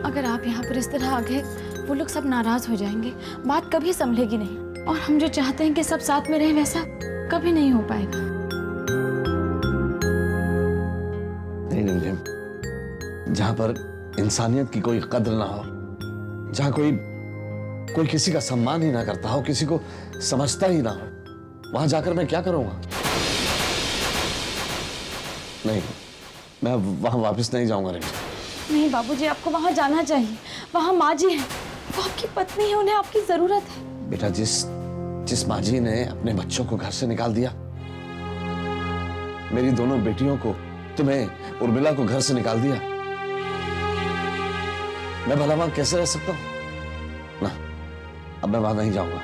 अगर आप यहाँ पर इस तरह आ गए, वो लोग सब नाराज हो जाएंगे, बात कभी संभलेगी नहीं। और हम जो चाहते हैं कि सब साथ में रहें, वैसा कभी नहीं हो पाएगा। नहीं रिमझिम, जहां पर इंसानियत की कोई कद्र ना हो, जहां कोई किसी का सम्मान ही ना करता हो, किसी को समझता ही ना हो, वहां जाकर मैं क्या करूंगा? नहीं, मैं वहां वापस नहीं जाऊंगा रिमझिम। नहीं बाबूजी, आपको वहां जाना चाहिए। वहां माँ जी है, वो आपकी पत्नी है, उन्हें आपकी जरूरत है। बेटा, जिस माँ जी ने अपने बच्चों को घर से निकाल दिया, मेरी दोनों बेटियों को, तुम्हें, उर्मिला को घर से निकाल दिया, मैं भला वहां कैसे रह सकता हूं? ना, अब मैं वहां नहीं जाऊंगा।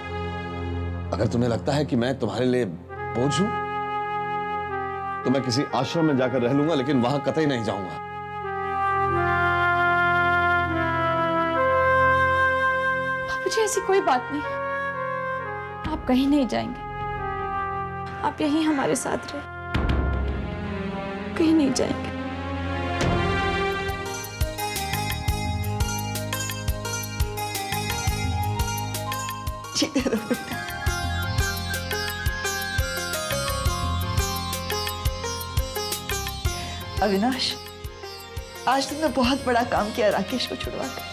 अगर तुम्हें लगता है कि मैं तुम्हारे लिए बोझ हूं, तो मैं किसी आश्रम में जाकर रह लूंगा, लेकिन वहां कतई नहीं जाऊंगा। बाबूजी, ऐसी कोई बात नहीं, आप कहीं नहीं जाएंगे। आप यहीं हमारे साथ रहे, कहीं नहीं जाएंगे। जीते रहो बेटा। अविनाश, आज तुमने बहुत बड़ा काम किया राकेश को छुड़वा कर।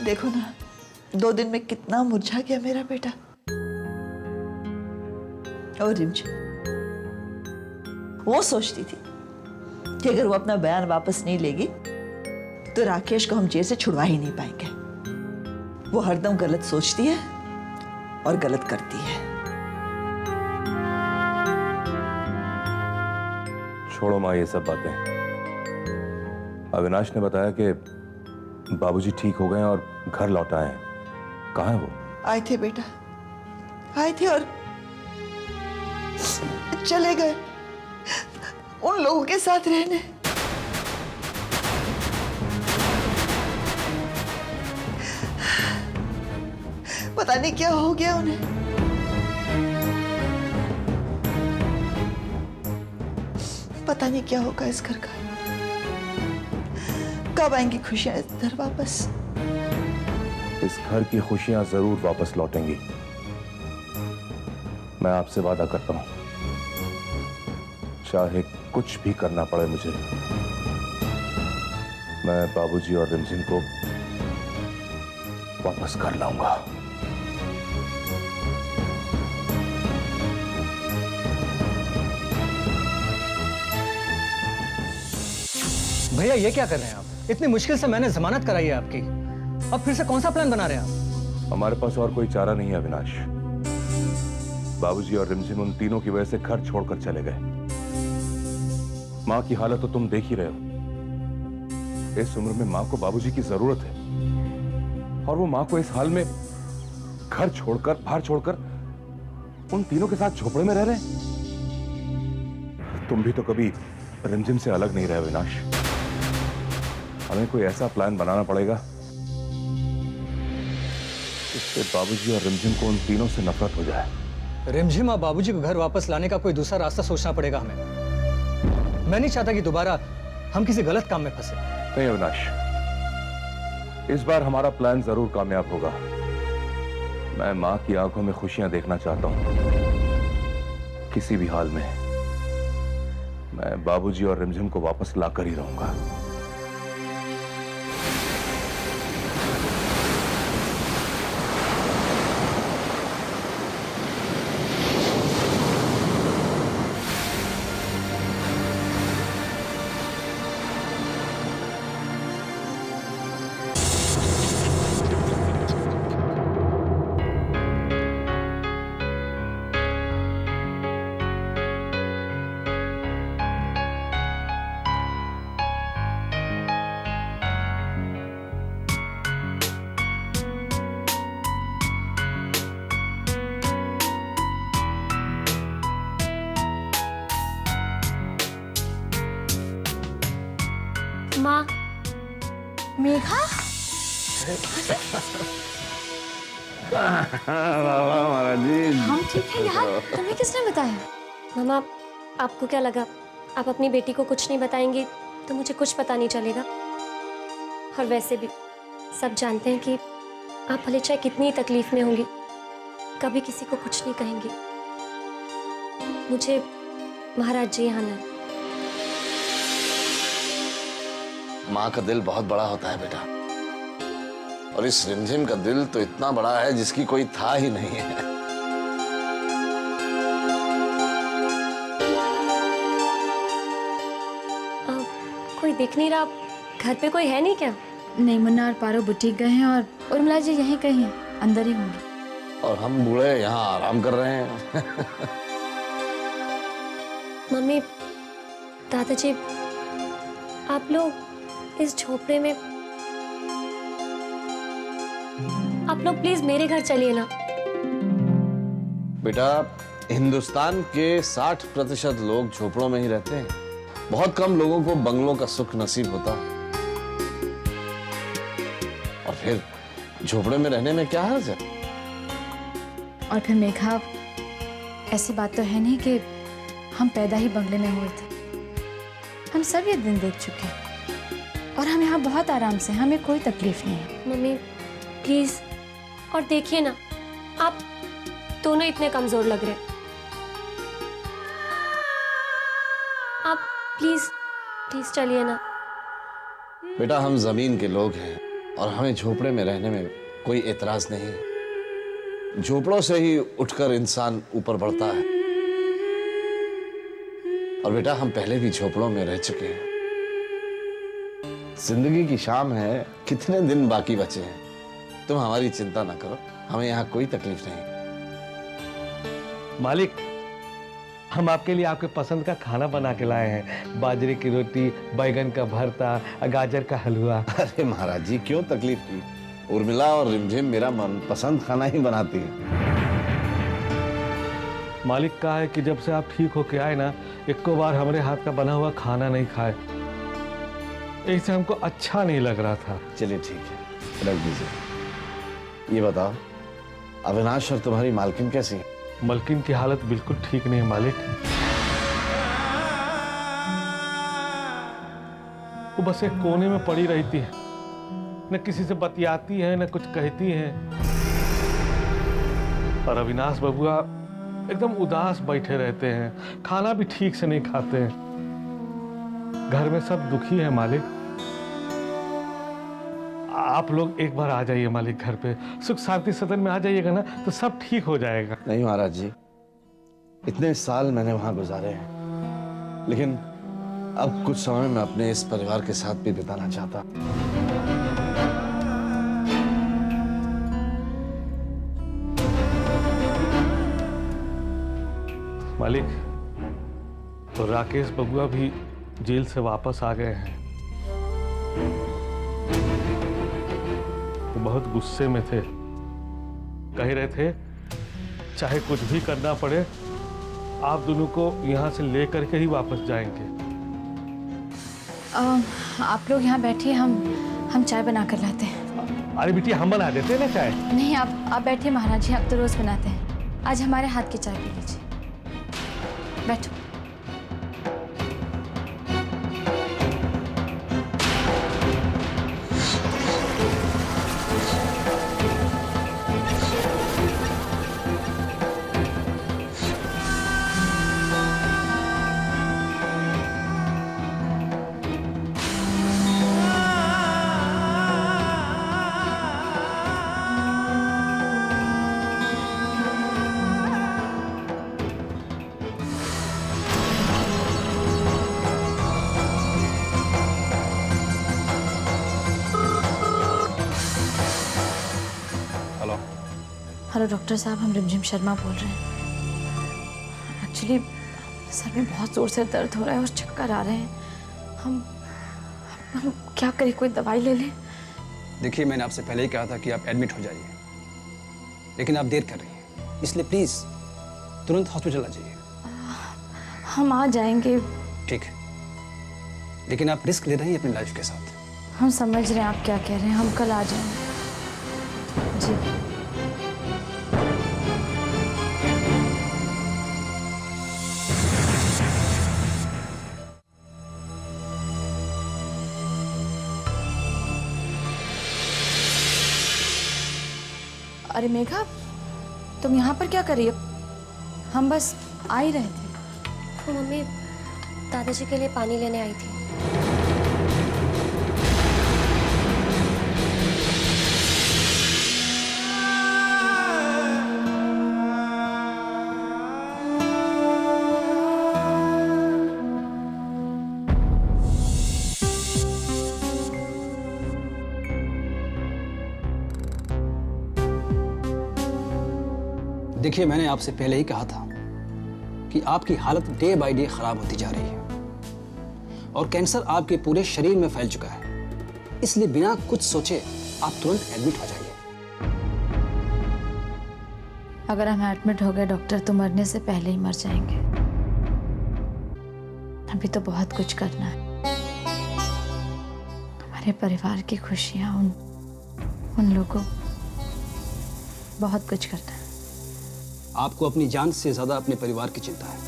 देखो ना, 2 दिन में कितना मुरझा गया मेरा बेटा। और रिमझिम, वो सोचती थी कि अगर वो अपना बयान वापस नहीं लेगी तो राकेश को हम जेल से छुड़वा ही नहीं पाएंगे। वो हरदम गलत सोचती है और गलत करती है। छोड़ो माँ ये सब बातें। अविनाश ने बताया कि बाबूजी ठीक हो गए और घर लौट आए हैं। कहाँ है वो? आए थे बेटा, आए थे और चले गए उन लोगों के साथ रहने। पता नहीं क्या हो गया उन्हें। पता नहीं क्या होगा इस घर का। कब आएंगी खुशियां इधर वापस? इस घर की खुशियां जरूर वापस लौटेंगी, मैं आपसे वादा करता हूं। चाहे कुछ भी करना पड़े मुझे, मैं बाबूजी और रिमझिम को वापस कर लाऊंगा। भैया ये क्या कर रहे हैं आप? इतनी मुश्किल से मैंने जमानत कराई है आपकी, अब फिर से कौन सा प्लान बना रहे हैं आप? हमारे पास और कोई चारा नहीं है अविनाश। बाबूजी और रिमझिम उन तीनों की वजह से घर छोड़कर चले गए। माँ की हालत तो तुम देख ही रहे हो। इस उम्र में माँ को बाबूजी की जरूरत है, और वो माँ को इस हाल में घर छोड़कर, बाहर छोड़कर उन तीनों के साथ झोपड़े में रह रहे हैं। तुम भी तो कभी रिमझिम से अलग नहीं रहे अविनाश। हमें कोई ऐसा प्लान बनाना पड़ेगा जिससे बाबूजी और रिमझिम को उन तीनों से नफरत हो जाए। रिमझिम और बाबूजी को घर वापस लाने का कोई दूसरा रास्ता सोचना पड़ेगा हमें। मैं नहीं चाहता कि दोबारा हम किसी गलत काम में फंसे। नहीं अविनाश, इस बार हमारा प्लान जरूर कामयाब होगा। मैं माँ की आंखों में खुशियां देखना चाहता हूं। किसी भी हाल में मैं बाबूजी और रिमझिम को वापस लाकर ही रहूंगा। माँ। मेघा, हम ठीक है यार, तुम्हें किसने बताया? मामा, आपको क्या लगा आप अपनी बेटी को कुछ नहीं बताएंगी तो मुझे कुछ पता नहीं चलेगा? और वैसे भी सब जानते हैं कि आप भले चाहे कितनी तकलीफ में होंगी, कभी किसी को कुछ नहीं कहेंगी। मुझे महाराज जी यहाँ लाए। माँ का दिल बहुत बड़ा होता है बेटा, और इस रिमझिम का दिल तो इतना बड़ा है जिसकी कोई था ही नहीं है। कोई दिख नहीं रहा, घर पे कोई है नहीं क्या? नहीं, मुन्ना और पारो बुटीक गए हैं और उर्मिला जी यहीं कहीं हैं, अंदर ही होंगे। और हम बूढ़े यहाँ आराम कर रहे हैं। मम्मी, दादाजी, आप लोग इस झोपड़े में, आप लोग प्लीज मेरे घर चलिए ना। बेटा, हिंदुस्तान के 60% लोग झोपड़ों में ही रहते हैं। बहुत कम लोगों को बंगलों का सुख नसीब होता है। और फिर झोपड़े में रहने में क्या हर्ज है? और फिर मेघा, ऐसी बात तो है नहीं कि हम पैदा ही बंगले में हुए थे। हम सब ये दिन देख चुके हैं और हम यहाँ बहुत आराम से, हमें कोई तकलीफ नहीं है। मम्मी प्लीज, और देखिए ना, आप दोनों इतने कमजोर लग रहे हैं। आप प्लीज प्लीज चलिए ना। बेटा, हम जमीन के लोग हैं और हमें झोपड़े में रहने में कोई एतराज नहीं। झोपड़ों से ही उठकर इंसान ऊपर बढ़ता है। और बेटा, हम पहले भी झोपड़ों में रह चुके हैं। जिंदगी की शाम है, कितने दिन बाकी बचे हैं। तुम हमारी चिंता ना करो, हमें यहाँ कोई तकलीफ नहीं। मालिक, हम आपके लिए आपके पसंद का खाना बना के लाए हैं। बाजरे की रोटी, बैगन का भरता, गाजर का हलवा। अरे महाराज जी, क्यों तकलीफ की? उर्मिला और रिमझिम मेरा मनपसंद खाना ही बनाती है। मालिक कहा है कि जब से आप ठीक होके आए ना, एको बार हमारे हाथ का बना हुआ खाना नहीं खाए। इससे हमको अच्छा नहीं लग रहा था। चलिए ठीक है, रख दीजिए। ये बताओ, अविनाश और तुम्हारी मालकिन कैसी है? मलकिन की हालत बिल्कुल ठीक नहीं है मालिक। वो बस एक कोने में पड़ी रहती है, न किसी से बतियाती है न कुछ कहती है। और अविनाश बबुआ एकदम उदास बैठे रहते हैं, खाना भी ठीक से नहीं खाते हैं। घर में सब दुखी है मालिक। आप लोग एक बार आ जाइए मालिक घर पे, सुख शांति सदन में आ जाइएगा ना, तो सब ठीक हो जाएगा। नहीं महाराज जी, इतने साल मैंने वहां गुजारे हैं, लेकिन अब कुछ समय मैं अपने इस परिवार के साथ भी बिताना चाहता। मालिक, तो राकेश बबुआ भी जेल से वापस आ गए हैं। वो बहुत गुस्से में थे, कह रहे थे चाहे कुछ भी करना पड़े, आप दोनों को यहाँ से लेकर के ही वापस जाएंगे। आप लोग यहाँ बैठिए, हम चाय बना कर लाते हैं। अरे बिटिया, हम बना देते हैं ना चाय। नहीं, आप बैठिए महाराज जी, आप तो रोज बनाते हैं। आज हमारे हाथ की चाय पी लीजिए, बैठो। हेलो डॉक्टर साहब, हम रिमझिम शर्मा बोल रहे हैं। एक्चुअली सर में बहुत जोर से दर्द हो रहा है और चक्कर आ रहे हैं। हम क्या करें, कोई दवाई ले लें? देखिए, मैंने आपसे पहले ही कहा था कि आप एडमिट हो जाइए, लेकिन आप देर कर रही हैं, इसलिए प्लीज तुरंत हॉस्पिटल आ जाइए। हम आ जाएंगे। ठीक है, लेकिन आप रिस्क ले रही हैं अपनी लाइफ के साथ। हम समझ रहे हैं आप क्या कह रहे हैं, हम कल आ जाएंगे। जी अरे मेघा, तुम यहाँ पर क्या कर रही हो? हम बस आ ही रहे थे। वो मम्मी दादाजी के लिए पानी लेने आई थी। देखिए, मैंने आपसे पहले ही कहा था कि आपकी हालत डे बाय डे खराब होती जा रही है और कैंसर आपके पूरे शरीर में फैल चुका है। इसलिए बिना कुछ सोचे आप तुरंत एडमिट हो जाइए। अगर हम एडमिट हो गए डॉक्टर, तो मरने से पहले ही मर जाएंगे। अभी तो बहुत कुछ करना है। हमारे परिवार की खुशियां, उन लोगों, बहुत कुछ करना है। आपको अपनी जान से ज्यादा अपने परिवार की चिंता है।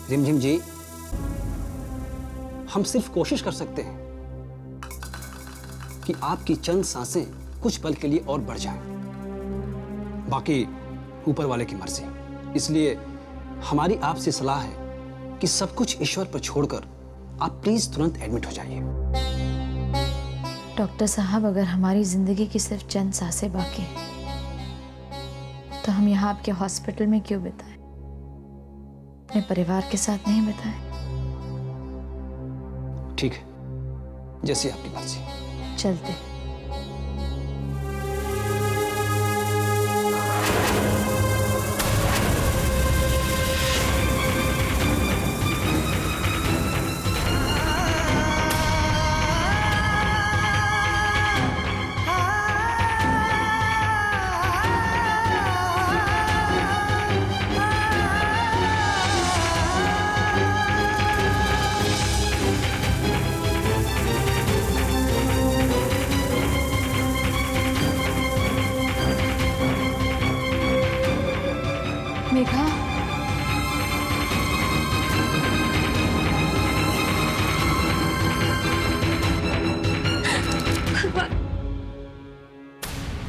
रिमझिम जी, हम सिर्फ कोशिश कर सकते हैं कि आपकी चंद सांसें कुछ पल के लिए और बढ़ जाएं। बाकी ऊपर वाले की मर्जी। इसलिए हमारी आपसे सलाह है कि सब कुछ ईश्वर पर छोड़कर आप प्लीज तुरंत एडमिट हो जाइए। डॉक्टर साहब, अगर हमारी जिंदगी की सिर्फ चंद सांसें बाकी हैं, तो हम यहाँ आपके हॉस्पिटल में क्यों बिताएं? अपने परिवार के साथ नहीं बिताएं? ठीक है, जैसी आपकी मर्जी। चलते। मेघा, भगवान,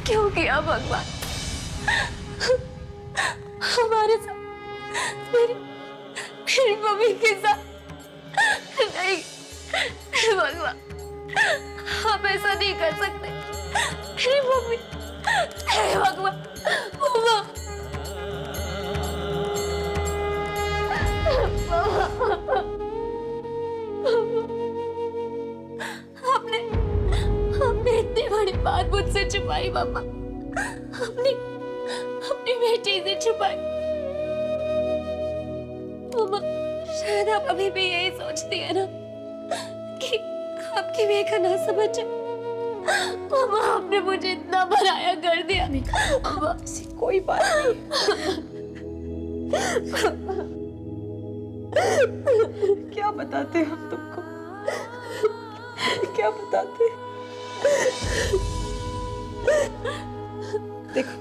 क्यों किया भगवान हमारे साथ, मेरी मम्मी के साथ? नहीं भगवान, आप ऐसा नहीं कर सकते। मेरी मम्मी, हे भगवान, मम्मा, आपने इतनी बड़ी बात मुझसे छुपाई मम्मा। अपनी बेटी से छुपाई। मम्मा, शायद आप अभी भी यही सोचती है ना कि आपकी मेघा ना समझ जाए। मम्मा, आपने मुझे इतना बनाया कर दिया। मम्मा, ऐसी कोई बात नहीं। क्या बताते हम तुमको, क्या बताते? देखो,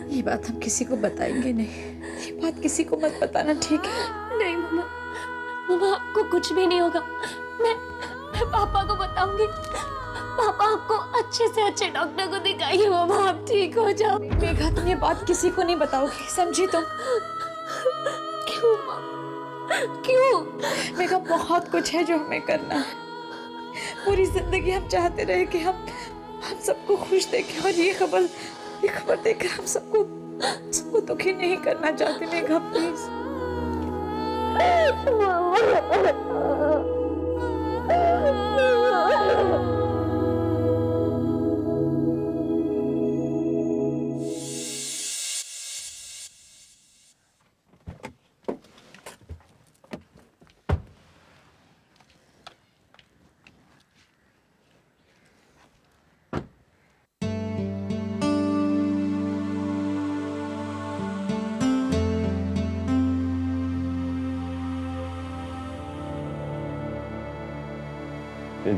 ये बात हम किसी को बताएंगे नहीं। ये बात किसी को मत बताना, ठीक है? नहीं मम्मा, मम्मा आपको कुछ भी नहीं होगा। मैं पापा को बताऊंगी। पापा आपको अच्छे से अच्छे डॉक्टर को दिखाइए। मम्मा, आप ठीक हो जाओ। मेघा, तुम ये बात किसी को नहीं बताओगी, समझी तुम? क्यों मम्मा, क्यों? मेघा, बहुत कुछ है जो हमें करना है। पूरी जिंदगी हम चाहते रहे कि हम सबको खुश देखें, और ये खबर देकर हम सबको दुखी नहीं करना चाहते। मेघा, प्लीज।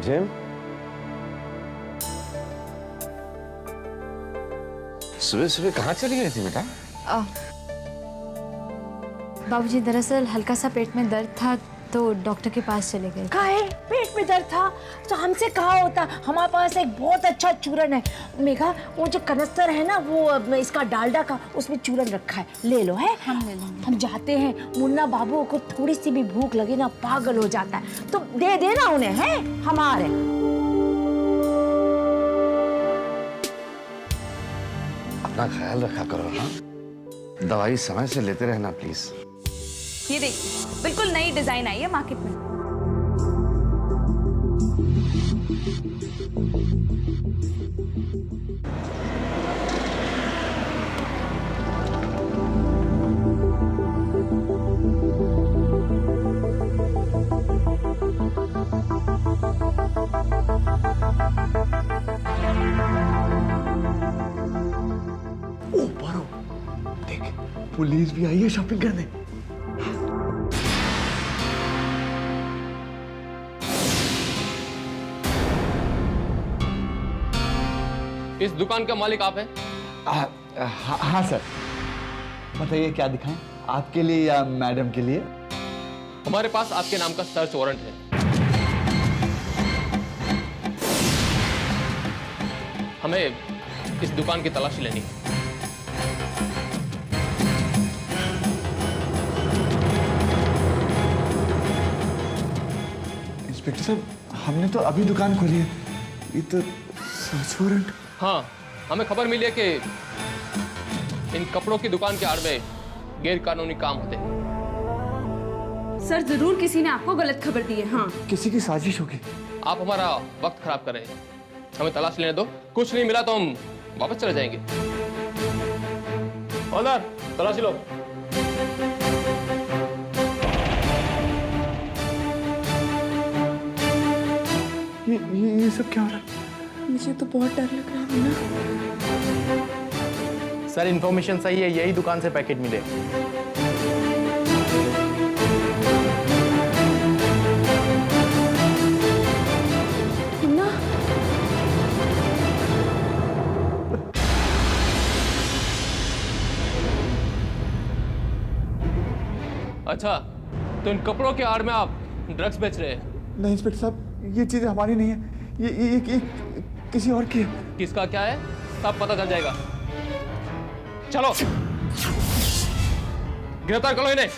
जिम, सुबह सुबह कहाँ चली गई थी बेटा? बाबूजी, दरअसल हल्का सा पेट में दर्द था, तो डॉक्टर के पास चले गए। का है पेट में दर्द था तो हमसे कहा होता। हमारे पास एक बहुत अच्छा चूरन है मेघा, वो जो कनस्तर है ना वो इसका डालडा का, उसमें चूरन रखा है, ले लो। है हम ले लेंगे। हम जाते हैं, मुन्ना बाबू को थोड़ी सी भी भूख लगे ना पागल हो जाता है, तो दे देना उन्हें। है हमारे अपना ख्याल रखा करो ना, दवाई समय से लेते रहना प्लीज। ये देखिए बिल्कुल नई डिजाइन आई है मार्केट में। ओ पारो, देख पुलिस भी आई है शॉपिंग करने। इस दुकान का मालिक आप हैं? हाँ सर, बताइए क्या दिखाएं, आपके लिए या मैडम के लिए? हमारे पास आपके नाम का सर्च वारंट है। हमें इस दुकान की तलाशी लेनी है। इंस्पेक्टर साहब, हमने तो अभी दुकान खोली है, ये तो सर्च वारंट। हाँ, हमें खबर मिली है कि इन कपड़ों की दुकान के आड़ में गैर कानूनी काम होते हैं। सर जरूर किसी ने आपको गलत खबर दी है। हाँ, किसी की साजिश होगी। आप हमारा वक्त खराब कर रहे हैं, हमें तलाश लेने दो। कुछ नहीं मिला तो हम वापस चले जाएंगे। हवलदार, तलाशी लो। ये सब क्या हो रहा है? मुझे तो बहुत डर लग रहा है मुन्ना। सर इन्फॉर्मेशन सही है, यही दुकान से पैकेट मिले। मुन्ना अच्छा, तो इन कपड़ों के आड़ में आप ड्रग्स बेच रहे हैं? नहीं इंस्पेक्टर साहब, ये चीजें हमारी नहीं है, ये किसी और की है। किसका क्या है सब पता चल जाएगा। चलो गिरफ्तार करो इन्हें।